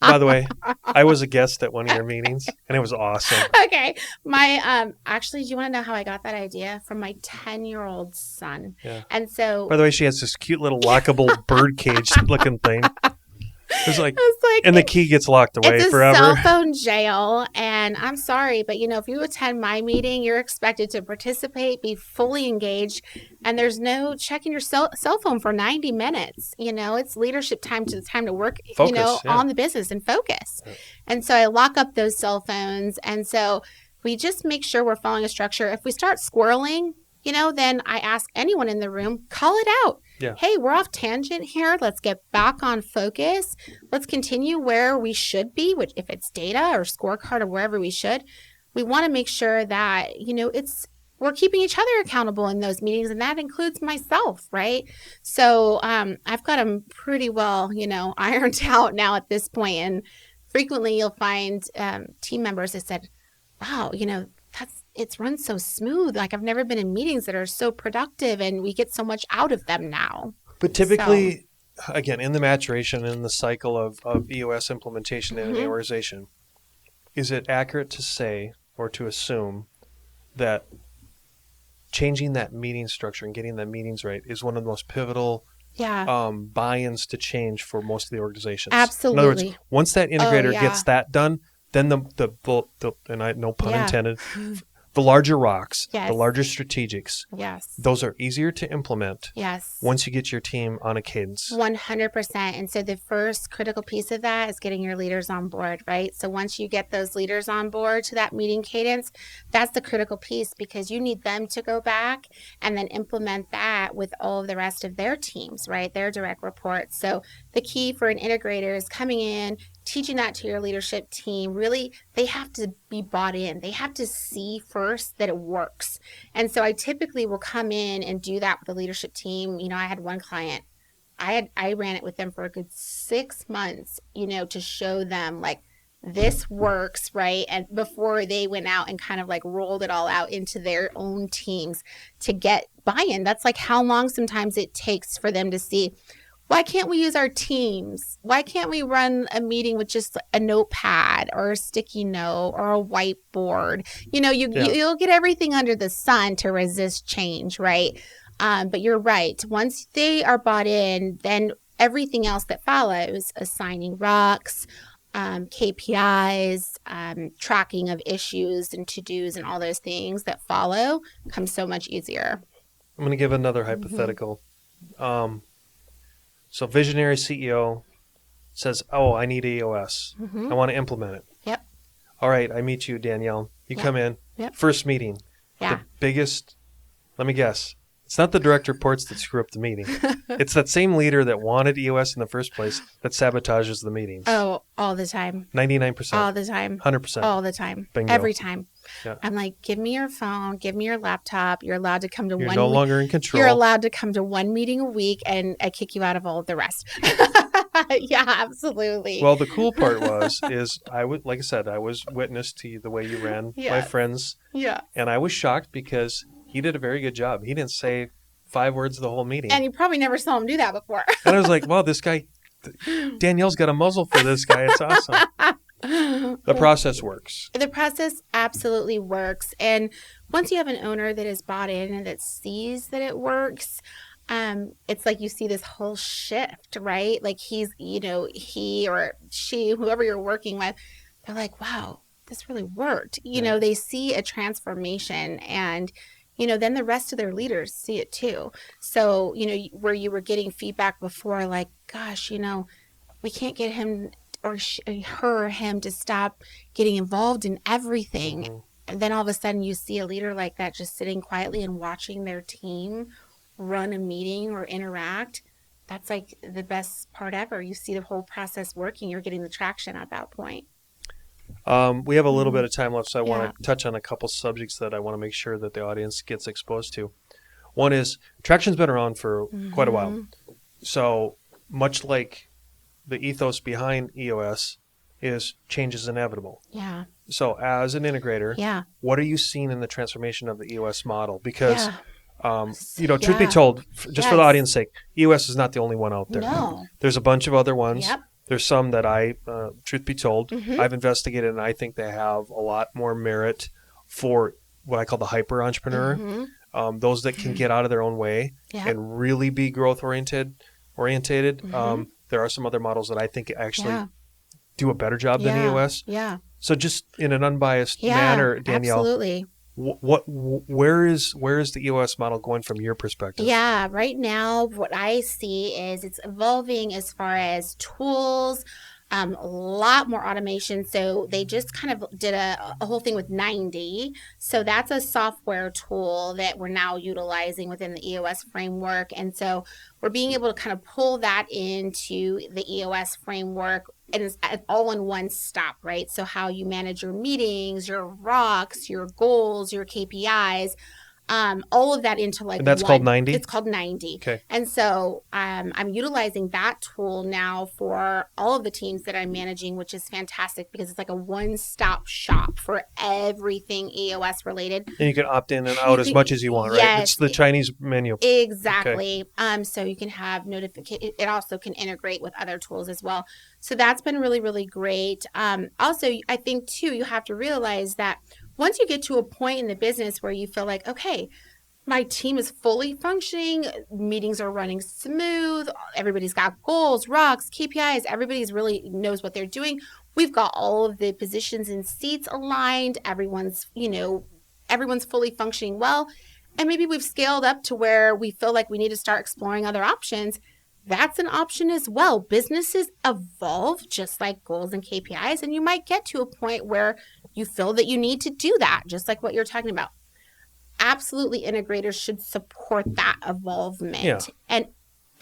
by the way, I was a guest at one of your meetings, and it was awesome. Okay. My, actually, do you want to know how I got that idea? From my 10-year-old son. Yeah. And so. By the way, she has this cute little lockable birdcage looking thing. It's like, and the key gets locked away forever. It's a cell phone jail, and I'm sorry, but if you attend my meeting, you're expected to participate, be fully engaged, and there's no checking your cell phone for 90 minutes. It's leadership time to work, focus, on the business and focus. Yeah. And so I lock up those cell phones, and so we just make sure we're following a structure. If we start squirreling, then I ask anyone in the room, call it out. Yeah. hey, we're off tangent here. Let's get back on focus. Let's continue where we should be, which if it's data or scorecard or wherever we should, we want to make sure that, we're keeping each other accountable in those meetings, and that includes myself, right? So I've got them pretty well, ironed out now at this point. And frequently you'll find team members that said, wow, it's run so smooth. Like I've never been in meetings that are so productive, and we get so much out of them now. But typically, again, in the maturation, in the cycle of EOS implementation in an organization, is it accurate to say or to assume that changing that meeting structure and getting that meetings right is one of the most pivotal buy-ins to change for most of the organizations? Absolutely. In other words, once that integrator gets that done, then the and I no pun intended, the larger rocks, the larger strategics, those are easier to implement once you get your team on a cadence. 100%. And so the first critical piece of that is getting your leaders on board, right? So once you get those leaders on board to that meeting cadence, that's the critical piece, because you need them to go back and then implement that with all of the rest of their teams, right? Their direct reports. So the key for an integrator is coming in, teaching that to your leadership team. Really, they have to be bought in. They have to see first that it works. And so I typically will come in and do that with the leadership team. I had one client, I ran it with them for a good 6 months, to show them like this works, right? And before they went out and kind of like rolled it all out into their own teams to get buy-in. That's like how long sometimes it takes for them to see, why can't we use our teams? Why can't we run a meeting with just a notepad or a sticky note or a whiteboard? You'll get everything under the sun to resist change, right? But you're right. Once they are bought in, then everything else that follows, assigning rocks, KPIs, tracking of issues and to-dos and all those things that follow comes so much easier. I'm going to give another hypothetical. So visionary CEO says, oh, I need EOS. I want to implement it. Yep. All right, I meet you, Danielle. You come in. Yep. First meeting. Yeah. The biggest, let me guess. It's not the direct reports that screw up the meeting. It's that same leader that wanted EOS in the first place that sabotages the meetings. Oh, all the time. 99%. All the time. 100%. All the time. Bingo. Every time. Yeah. I'm like, give me your phone, give me your laptop. You're allowed to come to You're one. no longer in control. You're allowed to come to one meeting a week, and I kick you out of all of the rest. Yeah, absolutely. Well, the cool part is I was witness to the way you ran my friends. Yeah. And I was shocked because he did a very good job. He didn't say 5 words the whole meeting. And you probably never saw him do that before. And I was like, wow, this guy, Danielle's got a muzzle for this guy. It's awesome. The process works. The process absolutely works. And once you have an owner that is bought in and that sees that it works, it's like you see this whole shift, right? Like he or she, whoever you're working with, they're like, wow, this really worked. They see a transformation, and then the rest of their leaders see it too. So, where you were getting feedback before, like, gosh, we can't get him or her or him to stop getting involved in everything. And then all of a sudden you see a leader like that just sitting quietly and watching their team run a meeting or interact. That's like the best part ever. You see the whole process working. You're getting the traction at that point. We have a little bit of time left, so I want to touch on a couple subjects that I want to make sure that the audience gets exposed to. One is traction's been around for quite a while. So much like the ethos behind EOS is change is inevitable. Yeah. So as an integrator, what are you seeing in the transformation of the EOS model? Because, truth be told, just for the audience's sake, EOS is not the only one out there. No. There's a bunch of other ones. Yep. There's some that truth be told, I've investigated, and I think they have a lot more merit for what I call the hyper entrepreneur. Those that can get out of their own way and really be growth oriented. There are some other models that I think actually do a better job than EOS. Yeah. So just in an unbiased manner, Danielle, absolutely. Where is the EOS model going from your perspective? Yeah, right now what I see is it's evolving as far as tools, A lot more automation. So they just kind of did a whole thing with 90. So that's a software tool that we're now utilizing within the EOS framework. And so we're being able to kind of pull that into the EOS framework, and it's all in one stop, right? So how you manage your meetings, your rocks, your goals, your KPIs, all of that into like And that's one. called 90? It's called 90. Okay. And so I'm utilizing that tool now for all of the teams that I'm managing, which is fantastic because it's like a one-stop shop for everything EOS related. And you can opt in and out as much as you want, right? Yes. It's the Chinese menu. Exactly. Okay. So you can have notification. It also can integrate with other tools as well. So that's been really, really great. Also, I think too, you have to realize that once you get to a point in the business where you feel like, okay, my team is fully functioning, meetings are running smooth, everybody's got goals, rocks, KPIs, everybody's really knows what they're doing. We've got all of the positions and seats aligned. Everyone's fully functioning well. And maybe we've scaled up to where we feel like we need to start exploring other options. That's an option as well. Businesses evolve just like goals and KPIs, and you might get to a point where you feel that you need to do that, just like what you're talking about. Absolutely, integrators should support that evolvement. Yeah. And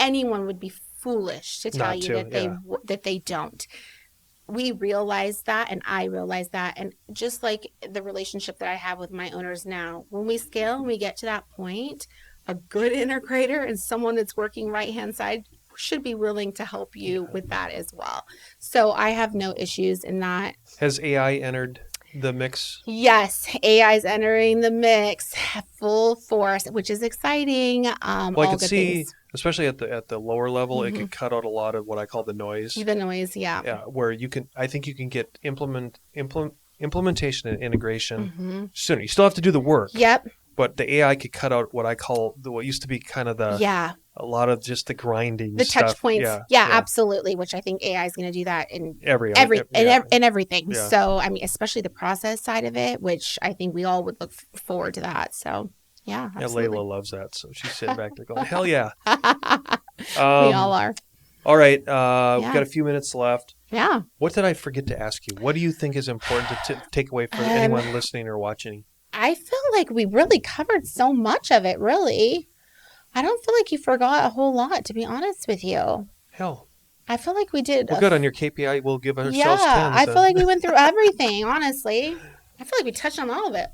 anyone would be foolish to tell you that they don't. We realize that, and I realize that. And just like the relationship that I have with my owners now, when we scale and we get to that point, a good integrator and someone that's working right-hand side should be willing to help you with that as well. So I have no issues in that. Has AI entered the mix? Yes, AI is entering the mix full force, which is exciting. Well, I can see, especially at the lower level, it can cut out a lot of what I call the noise. The noise, yeah. Yeah, where I think you can get implementation and integration sooner. You still have to do the work. Yep. But the AI could cut out what I call what used to be kind of a lot of just the grinding, the stuff. Touch points. Yeah, absolutely. Which I think AI is going to do that in everything. Yeah. So I mean, especially the process side of it, which I think we all would look forward to that. So yeah, absolutely. Layla loves that, so she's sitting back there going, "Hell yeah!" We all are. All right, we've got a few minutes left. Yeah. What did I forget to ask you? What do you think is important to take away for anyone listening or watching? I feel like we really covered so much of it, really. I don't feel like you forgot a whole lot, to be honest with you. Hell. I feel like we did. Well, good on your KPI. We'll give ourselves 10. I feel like we went through everything, honestly. I feel like we touched on all of it.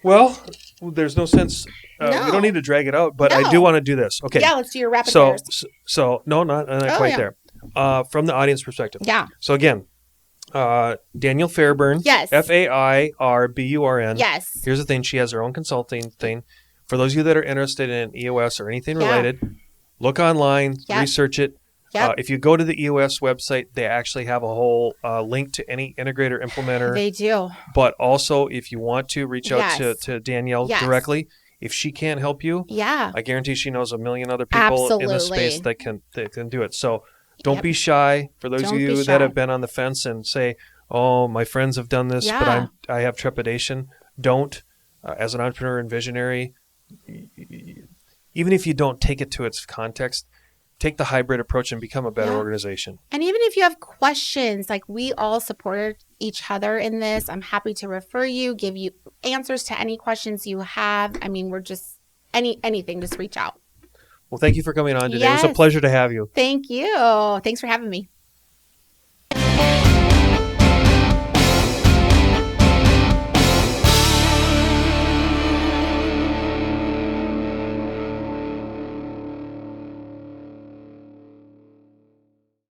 Well, there's no sense. We don't need to drag it out, but I do want to do this. Okay. Yeah, let's do your rapid fires. So, no, not quite there. From the audience perspective. Yeah. So, again, Danielle Fairburn. Yes. Fairburn. Yes. Here's the thing. She has her own consulting thing. For those of you that are interested in EOS or anything related, look online, research it. Yep. If you go to the EOS website, they actually have a whole link to any integrator implementer. They do. But also, if you want to reach out to Danielle directly, if she can't help you, I guarantee she knows a million other people in the space that can do it. So don't be shy. For those of you that have been on the fence and say, "Oh, my friends have done this, but I have trepidation," don't. As an entrepreneur and visionary, even if you don't take it to its context, take the hybrid approach and become a better organization. And even if you have questions, like we all support each other in this, I'm happy to refer you, give you answers to any questions you have. I mean, we're just anything, just reach out. Well, thank you for coming on today. It was a pleasure to have you. Thank you. Thanks for having me.